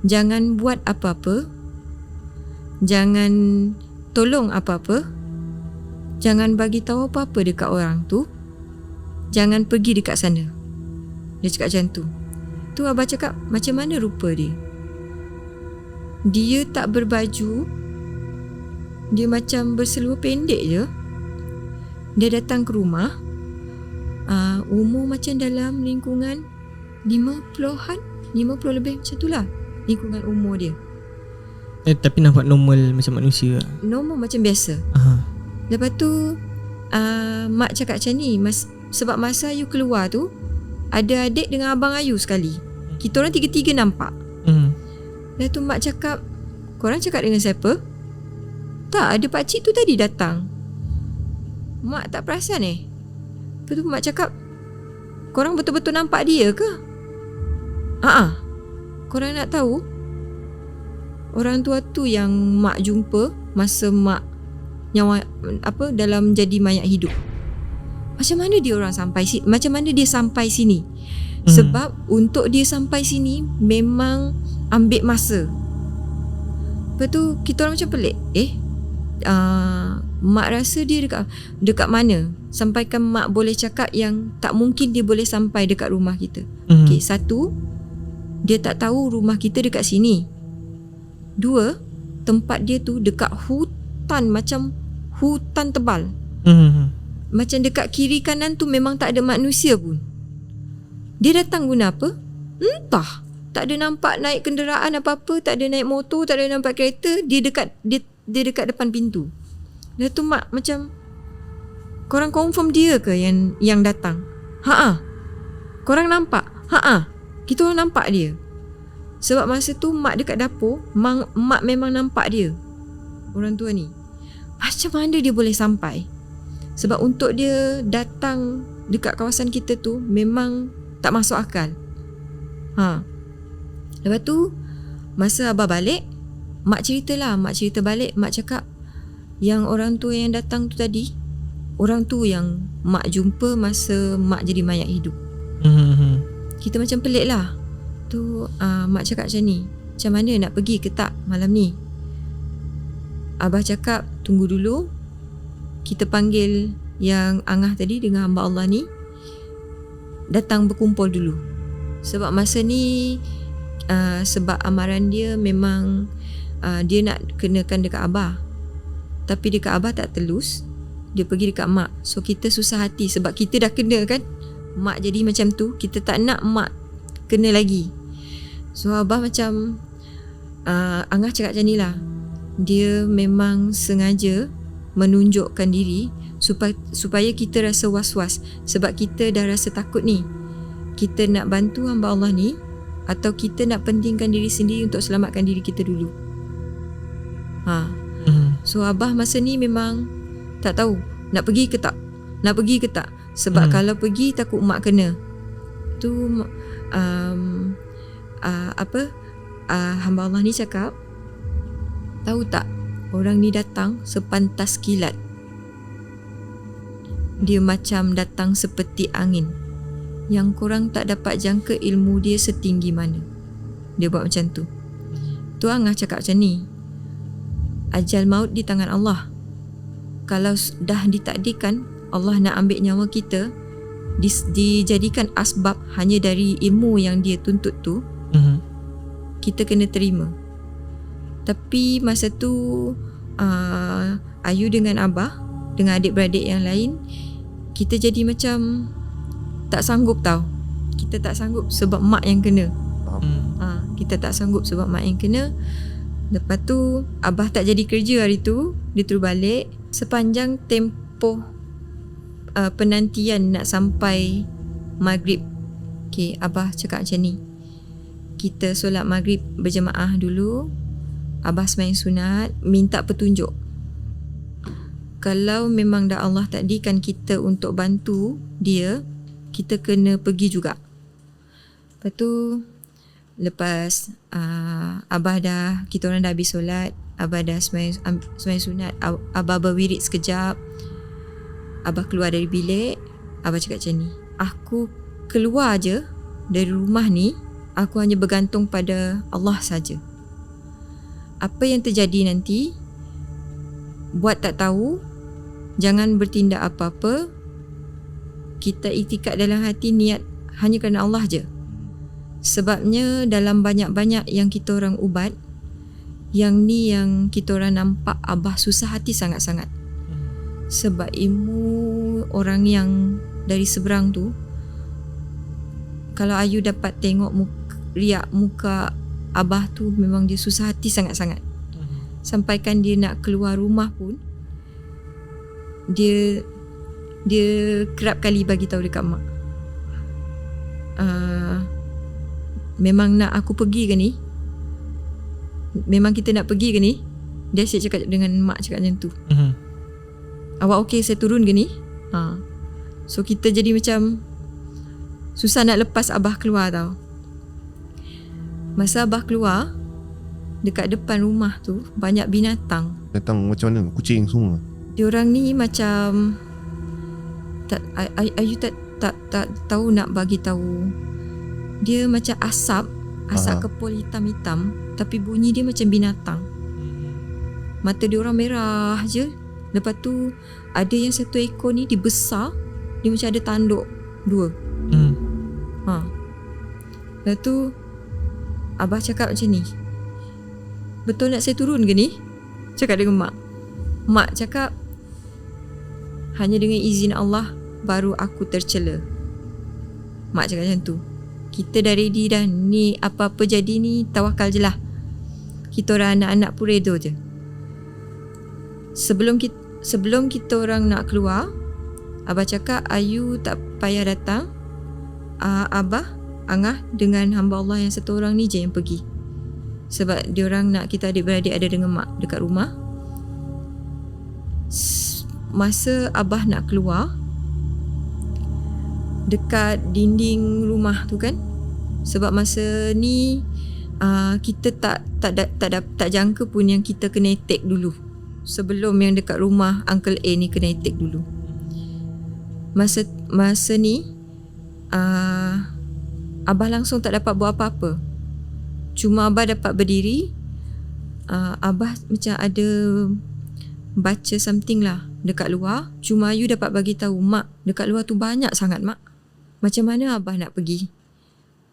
jangan buat apa-apa, jangan tolong apa-apa, jangan bagi tahu apa-apa dekat orang tu, jangan pergi dekat sana. Dia cakap macam tu. Tu Abah cakap, macam mana rupa dia? Dia tak berbaju, dia macam berseluar pendek je. Dia datang ke rumah, umur macam dalam lingkungan 50-an, 50 lebih macam tu lah lingkungan umur dia. Tapi nampak normal macam manusia. Normal macam biasa. Lepas tu mak cakap macam ni, sebab masa Ayu keluar tu ada adik dengan abang Ayu sekali. Kita orang tiga-tiga nampak. Lepas tu mak cakap, korang cakap dengan siapa? Tak, ada pakcik tu tadi datang. Mak tak perasan Lepas tu mak cakap, korang betul-betul nampak dia ke? Korang nak tahu, orang tua tu yang mak jumpa masa mak nyawa dalam jadi mayat hidup. Macam mana dia orang sampai sini? Macam mana dia sampai sini? Sebab untuk dia sampai sini memang ambil masa. Lepas tu kita orang macam pelik. Mak rasa dia dekat mana? Sampaikan mak boleh cakap yang tak mungkin dia boleh sampai dekat rumah kita. Okay, satu, dia tak tahu rumah kita dekat sini. Dua, tempat dia tu dekat hutan, macam hutan tebal. Macam dekat kiri kanan tu memang tak ada manusia pun. Dia datang guna apa? Entah. Tak ada nampak naik kenderaan apa-apa, tak ada naik motor, tak ada nampak kereta. Dia dekat depan pintu. Lepas tu mak macam, korang confirm dia ke yang datang? Korang nampak? Kita orang nampak dia. Sebab masa tu mak dekat dapur, mak memang nampak dia, orang tua ni. Macam mana dia boleh sampai? Sebab untuk dia datang dekat kawasan kita tu memang tak masuk akal. Lepas tu masa abah balik, mak cerita balik, mak cakap Yang orang tua yang datang tu tadi, orang tu yang mak jumpa masa mak jadi mayat hidup. Kita macam pelik lah. Tu mak cakap macam ni, macam mana nak pergi ke tak malam ni? Abah cakap tunggu dulu, kita panggil yang Angah tadi dengan hamba Allah ni datang berkumpul dulu. Sebab masa ni sebab amaran dia memang dia nak kenakan dekat Abah, tapi dekat Abah tak telus, dia pergi dekat mak. So kita susah hati sebab kita dah kena kan, mak jadi macam tu, kita tak nak mak kena lagi. So Abah macam Angah cakap macam ni lah, dia memang sengaja menunjukkan diri supaya kita rasa was-was. Sebab kita dah rasa takut ni, kita nak bantu hamba Allah ni atau kita nak pentingkan diri sendiri untuk selamatkan diri kita dulu. So Abah masa ni memang tak tahu nak pergi ke tak, nak pergi ke tak. Sebab kalau pergi takut mak kena. Tu hamba Allah ni cakap, tahu tak, orang ni datang sepantas kilat. Dia macam datang seperti angin yang korang tak dapat jangka ilmu dia setinggi mana. Dia buat macam tu. Tu Angah cakap macam ni, ajal maut di tangan Allah. Kalau dah ditakdirkan Allah nak ambil nyawa kita, dijadikan asbab hanya dari ilmu yang dia tuntut tu, kita kena terima. Tapi masa tu Ayu dengan Abah dengan adik-beradik yang lain, kita jadi macam tak sanggup tau. Kita tak sanggup sebab mak yang kena. Kita tak sanggup sebab mak yang kena. Lepas tu Abah tak jadi kerja hari tu, dia terus balik. Sepanjang tempoh penantian nak sampai maghrib, okay, Abah cakap macam ni, kita solat maghrib berjemaah dulu. Abah sembahyang sunat, minta petunjuk. Kalau memang dah Allah takdirkan kita untuk bantu dia, kita kena pergi juga. Lepas tu lepas Abah dah, kita orang dah habis solat, Abah dah sembahyang sunat, Abah berwirid sekejap, Abah keluar dari bilik. Abah cakap macam ni, aku keluar je dari rumah ni, aku hanya bergantung pada Allah saja. Apa yang terjadi nanti, buat tak tahu, jangan bertindak apa-apa. Kita iktikad dalam hati, niat hanya kerana Allah je. Sebabnya dalam banyak-banyak yang kita orang ubat, yang ni yang kita orang nampak Abah susah hati sangat-sangat. Sebab ilmu orang yang dari seberang tu, kalau Ayu dapat tengok riak muka Abah tu, memang dia susah hati sangat-sangat. Sampaikan dia nak keluar rumah pun, dia kerap kali bagi tahu dekat mak, memang nak aku pergi ke ni? Memang kita nak pergi ke ni? Dia asyik cakap dengan mak, cakap macam tu. Awak okey saya turun ke ni? So kita jadi macam susah nak lepas Abah keluar tau. Masa Abah keluar, dekat depan rumah tu banyak binatang. Datang macam mana? Kucing semua? Diorang ni macam Ayu tak tahu nak bagi tahu. Dia macam asap kepul hitam-hitam, tapi bunyi dia macam binatang. Mata diorang merah je. Lepas tu ada yang satu ekor ni dia besar, dia macam ada tanduk dua. Lepas tu Abah cakap macam ni, betul nak saya turun ke ni? Cakap dengan mak. Mak cakap, hanya dengan izin Allah baru aku tercela. Mak cakap macam tu. Kita dah ready dah, ni apa-apa jadi ni tawakal je lah. Kita orang anak-anak pun redha je. Sebelum kita orang nak keluar, Abah cakap Ayu tak payah datang. Abah, Angah dengan hamba Allah yang satu orang ni je yang pergi. Sebab diorang nak kita adik-beradik ada dengan mak dekat rumah. Masa Abah nak keluar, dekat dinding rumah tu kan, sebab masa ni kita tak jangka pun yang kita kena take dulu. sebelum yang dekat rumah Uncle A ni kena attack dulu. Masa ni Abah langsung tak dapat buat apa-apa. Cuma Abah dapat berdiri. Abah macam ada baca something lah dekat luar. Cuma Ayu dapat bagi tahu, mak, dekat luar tu banyak sangat, mak. Macam mana Abah nak pergi?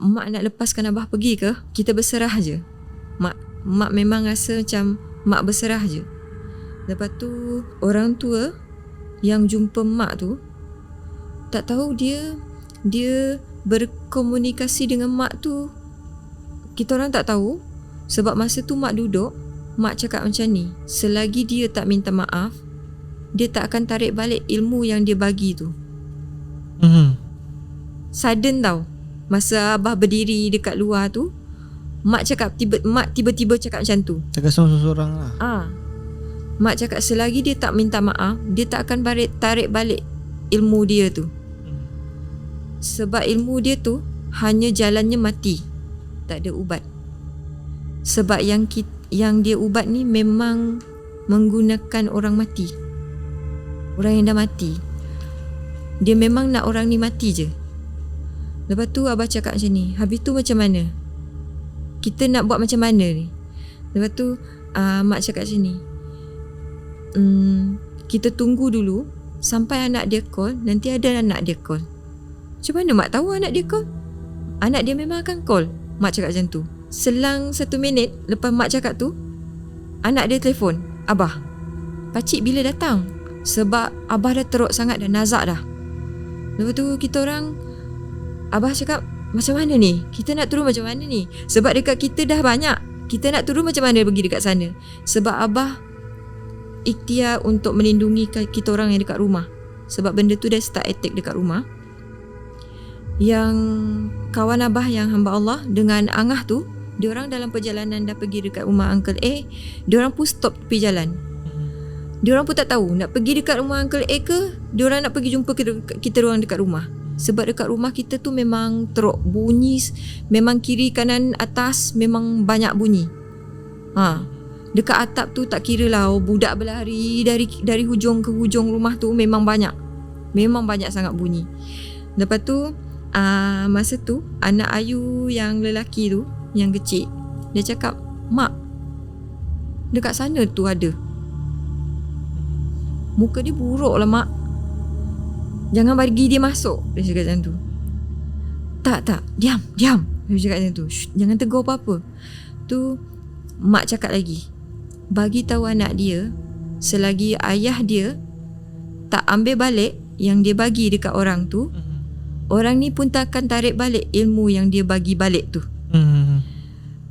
Mak nak lepaskan Abah pergi ke? Kita berserah je. Mak memang rasa macam mak berserah je. Lepas tu orang tua yang jumpa mak tu tak tahu dia berkomunikasi dengan mak tu. Kita orang tak tahu. Sebab masa tu mak duduk, mak cakap macam ni, selagi dia tak minta maaf, dia tak akan tarik balik ilmu yang dia bagi tu. Sudden tau. Masa Abah berdiri dekat luar tu, mak tiba-tiba cakap macam tu. Cakap seorang-seorang lah. Mak cakap selagi dia tak minta maaf, dia tak akan tarik balik ilmu dia tu. Sebab ilmu dia tu hanya jalannya mati, tak ada ubat. Sebab yang dia ubat ni memang menggunakan orang mati, orang yang dah mati. Dia memang nak orang ni mati je. Lepas tu Abah cakap macam ni, habis tu macam mana? Kita nak buat macam mana ni? Lepas tu mak cakap macam ni, kita tunggu dulu sampai anak dia call. Nanti ada anak dia call. Macam mana mak tahu anak dia call? Anak dia memang akan call. Mak cakap macam tu. Selang 1 minit lepas mak cakap tu, anak dia telefon, Abah, pakcik bila datang? Sebab Abah dah teruk sangat, dah nazak dah. Lepas tu kita orang, Abah cakap, macam mana ni? Kita nak turun macam mana ni? Sebab dekat kita dah banyak. Kita nak turun macam mana pergi dekat sana? Sebab Abah ikhtiar untuk melindungi kita orang yang dekat rumah. Sebab benda tu dah start attack dekat rumah. Yang kawan Abah yang hamba Allah dengan Angah tu, diorang dalam perjalanan dah pergi dekat rumah Uncle A, diorang pun stop tepi jalan. Diorang pun tak tahu nak pergi dekat rumah Uncle A ke, diorang nak pergi jumpa kita orang dekat rumah. Sebab dekat rumah kita tu memang teruk bunyi, memang kiri kanan atas memang banyak bunyi. Dekat atap tu tak kira lah, budak berlari dari hujung ke hujung rumah tu memang banyak sangat bunyi. Lepas tu masa tu anak Ayu yang lelaki tu, yang kecil, dia cakap, mak, dekat sana tu ada. Muka dia buruk lah, mak, jangan bagi dia masuk. Dia cakap macam tu. Tak, diam. Dia cakap macam tu. Jangan tegur apa-apa. Tu mak cakap lagi, bagi tahu anak dia, selagi ayah dia tak ambil balik yang dia bagi dekat orang tu, orang ni pun tak akan tarik balik ilmu yang dia bagi balik tu.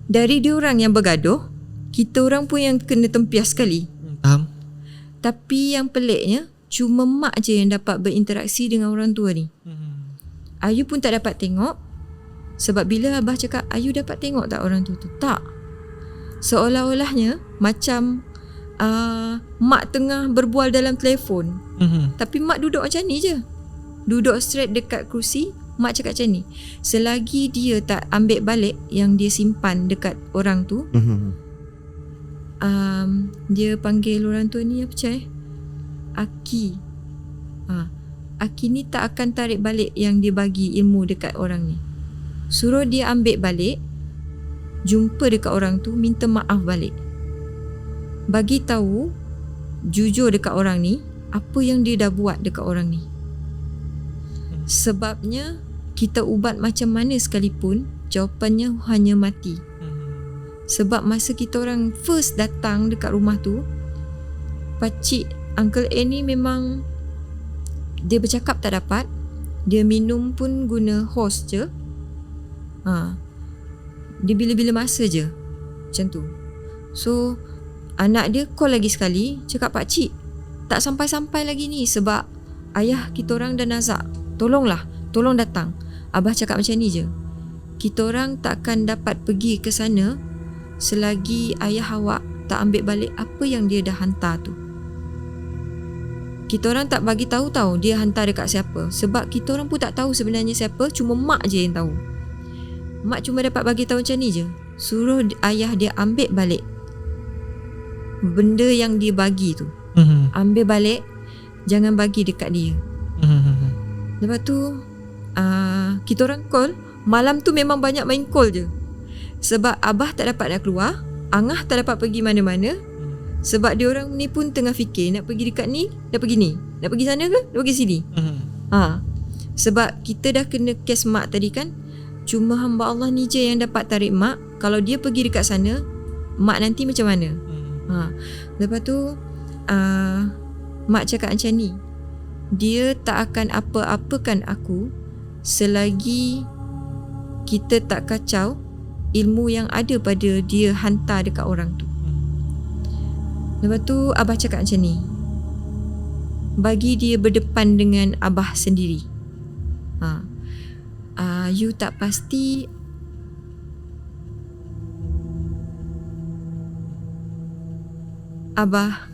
Dari dia orang yang bergaduh, kita orang pun yang kena tempias sekali. Faham? Tapi yang peliknya, cuma mak je yang dapat berinteraksi dengan orang tua ni. Ayu pun tak dapat tengok. Sebab bila Abah cakap, Ayu dapat tengok tak orang tu? Tak. Seolah-olahnya macam mak tengah berbual dalam telefon. Tapi mak duduk macam ni je, duduk straight dekat kerusi. Mak cakap macam ni, selagi dia tak ambil balik yang dia simpan dekat orang tu, dia panggil orang tua ni apa cai? Aki. Aki ni tak akan tarik balik yang dia bagi ilmu dekat orang ni. Suruh dia ambil balik, jumpa dekat orang tu, minta maaf balik. Bagi tahu jujur dekat orang ni apa yang dia dah buat dekat orang ni. Sebabnya kita ubat macam mana sekalipun, jawapannya hanya mati. Sebab masa kita orang first datang dekat rumah tu, pakcik Uncle A ni memang dia bercakap tak dapat. Dia minum pun guna hose je. Dia bila-bila masa je macam tu. So anak dia call lagi sekali, cakap, pakcik tak sampai-sampai lagi ni sebab ayah kita orang dah nazak. Tolonglah, tolong datang. Abah cakap macam ni je, kita orang takkan dapat pergi ke sana selagi ayah awak tak ambil balik apa yang dia dah hantar tu. Kita orang tak bagi tahu dia hantar dekat siapa. Sebab kita orang pun tak tahu sebenarnya siapa, cuma mak je yang tahu. Mak cuma dapat bagi tahu macam ni je, suruh ayah dia ambil balik benda yang dia bagi tu ambil balik, jangan bagi dekat dia. Lepas tu kita orang call. Malam tu memang banyak main call je. Sebab abah tak dapat nak keluar, angah tak dapat pergi mana-mana. Sebab dia orang ni pun tengah fikir nak pergi dekat ni, nak pergi ni, nak pergi sana ke, nak pergi sini. Sebab kita dah kena kes mak tadi kan. Cuma hamba Allah ni je yang dapat tarik mak. Kalau dia pergi dekat sana, mak nanti macam mana? Lepas tu mak cakap macam ni, dia tak akan apa-apakan aku selagi kita tak kacau ilmu yang ada pada dia hantar dekat orang tu. Lepas tu abah cakap macam ni, bagi dia berdepan dengan abah sendiri. You tak pasti abah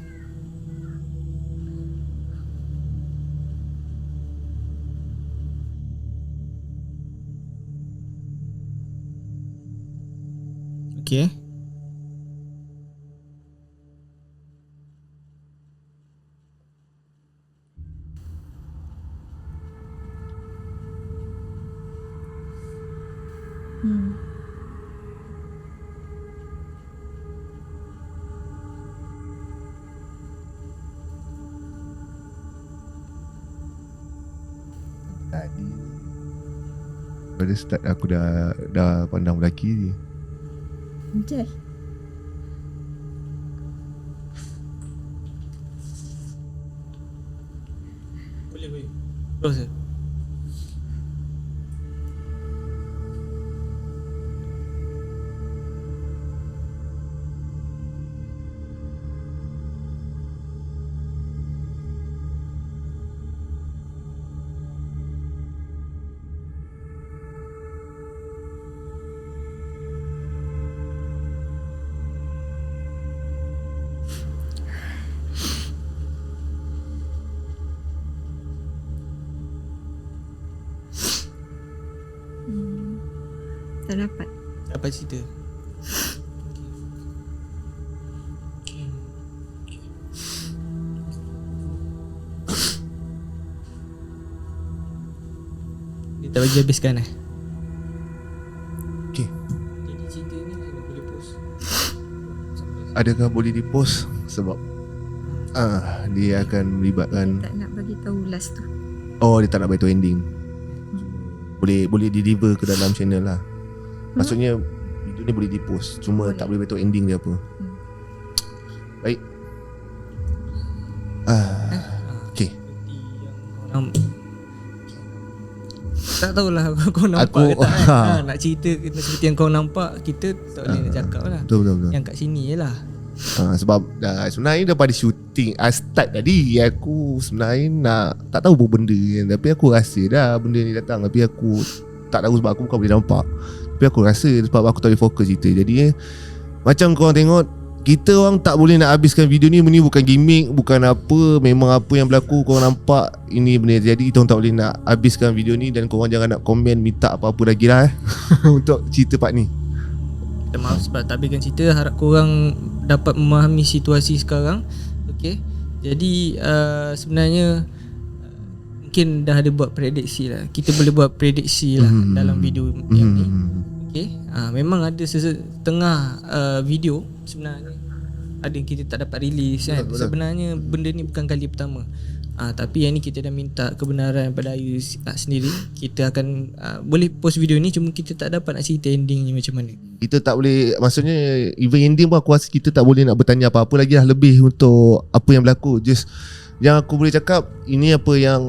Okay. Tadi pada start aku dah pandang lelaki ni. Betul. Boleh. Terus. tak dapat. Dapat cerita. Dia tak bagi habiskan Okay. Jadi cerita ni boleh post. Adakah boleh di-post? Sebab dia akan melibatkan. Tak nak bagi tahu last tu. Oh, dia tak nak bagi tahu ending. Boleh deliver ke dalam channel lah. Maksudnya video ni boleh di-post, cuma Boleh. tak boleh beritahu ending dia apa. Baik. Okay. Tak tahulah kau nampak Aku- ke tak kan? Nak cerita seperti yang kau nampak, kita tak boleh nak cakap lah. Betul. Yang kat sini je lah. Sebab sebenarnya daripada shooting start tadi, aku sebenarnya nak tak tahu apa benda kan. Tapi aku rasa dah benda ni datang. Tapi aku tak tahu sebab aku bukan boleh nampak. Tapi aku rasa sebab aku tak boleh fokus cerita. Jadi macam korang tengok, kita orang tak boleh nak habiskan video ni. Ni bukan gimmick, bukan apa. Memang apa yang berlaku korang nampak, ini benda jadi. Kita orang tak boleh nak habiskan video ni. Dan korang jangan nak komen, minta apa-apa lagi lah untuk cerita part ni. Kita maaf sebab tak habiskan cerita. Harap korang dapat memahami situasi sekarang. Okay. Jadi sebenarnya mungkin dah ada buat prediksi lah. Kita boleh buat prediksi lah dalam video yang ni. Okay. Memang ada setengah video sebenarnya ada yang kita tak dapat release kan. Betul. Sebenarnya benda ni bukan kali pertama. Tapi yang ni kita dah minta kebenaran pada Ayu sendiri. Kita akan boleh post video ni, cuma kita tak dapat nak cerita endingnya macam mana. Kita tak boleh, maksudnya even ending pun aku rasa kita tak boleh nak bertanya apa-apa lagi lah lebih untuk apa yang berlaku. Just yang aku boleh cakap, ini apa yang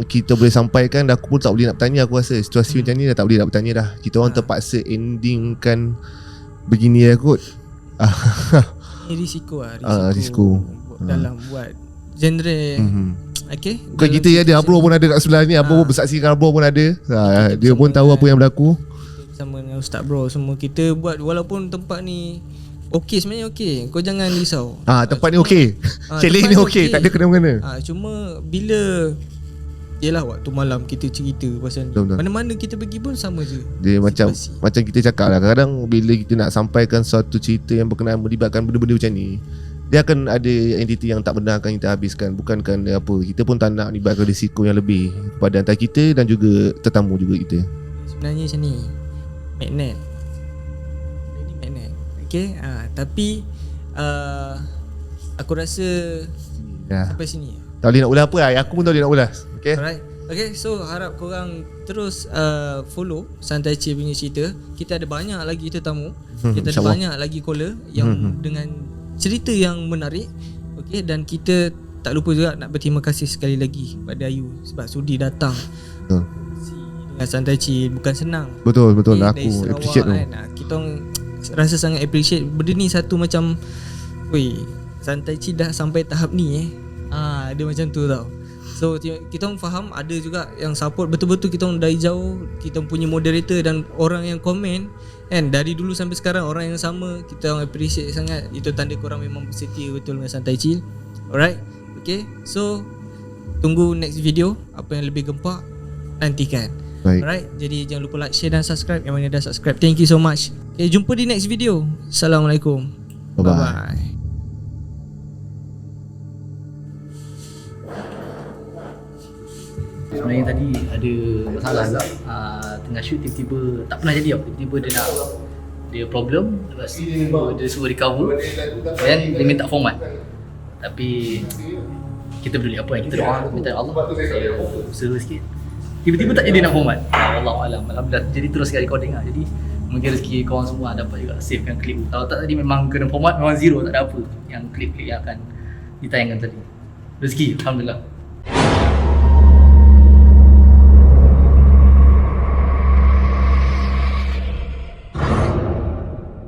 kita boleh sampaikan. Aku pun tak boleh nak bertanya. Aku rasa situasi macam ni dah tak boleh nak bertanya dah. Kita orang terpaksa endingkan begini lah kot. Ini risiko lah. Risiko. Dalam buat genre. Okay. Bukan kita yang ada, Abro pun ada kat sebelah ni. Abro pun bersaksikan, Abro pun ada. Dia pun tahu apa yang berlaku. Sama dengan Ustaz Bro, semua kita buat. Walaupun tempat ni okey, sebenarnya okey, kau jangan risau. Tempat ni okey. Challenge ni okey, tak ada kena-mengena. Cuma bila yelah waktu malam kita cerita pasal ni, Betul. mana-mana kita pergi pun sama je. Dia Situasi. macam kita cakap lah, kadang-kadang bila kita nak sampaikan suatu cerita yang berkenaan melibatkan benda-benda macam ni, dia akan ada entiti yang tak benar akan kita habiskan. Bukan kerana apa, kita pun tak nak melibatkan risiko yang lebih pada antara kita dan juga tetamu juga kita. Sebenarnya macam ni, magnet. Ini magnet. Okay, tapi aku rasa sampai sini. Tak boleh nak ulas apa lah. Aku pun tak boleh nak ulas. Okay. Alright. Okay, so harap korang terus follow Santai Chill punya cerita. Kita ada banyak lagi tetamu. Kita ada banyak lagi caller yang dengan cerita yang menarik. Okay, dan kita tak lupa juga nak berterima kasih sekali lagi pada Ayu sebab sudi datang. Betul. Dengan Santai Chill bukan senang. Betul Okay, aku appreciate tu. Kita rasa sangat appreciate. Benda ni satu macam, weh, Santai Chill dah sampai tahap ni dia macam tu tau. So kita orang faham ada juga yang support betul-betul kita orang dari jauh, kita punya moderator dan orang yang komen kan dari dulu sampai sekarang orang yang sama, kita orang appreciate sangat. Itu tanda korang memang setia betul dengan Santai Chill. Alright. Okay, so tunggu next video apa yang lebih gempak, nantikan. Baik. Alright, jadi jangan lupa like, share dan subscribe. Yang mana dah subscribe, thank you so much. Okay, jumpa di next video. Assalamualaikum. Bye-bye. Sebenarnya tadi ada masalah juga, tengah shoot tiba-tiba tak pernah jadi tau. Tiba-tiba dia problem, lepas tu dia suruh recover dan dia minta format. Tapi kita peduli apa yang kita doa, minta Allah usaha sikit. Tiba-tiba tak jadi nak format. Wallahualam. Alhamdulillah jadi teruskan recording lah. Jadi mungkin rezeki korang semua dapat juga savekan klip. Kalau tak tadi memang kena format, memang zero, tak ada apa yang klip-klip yang akan ditayangkan tadi. Rezeki, alhamdulillah.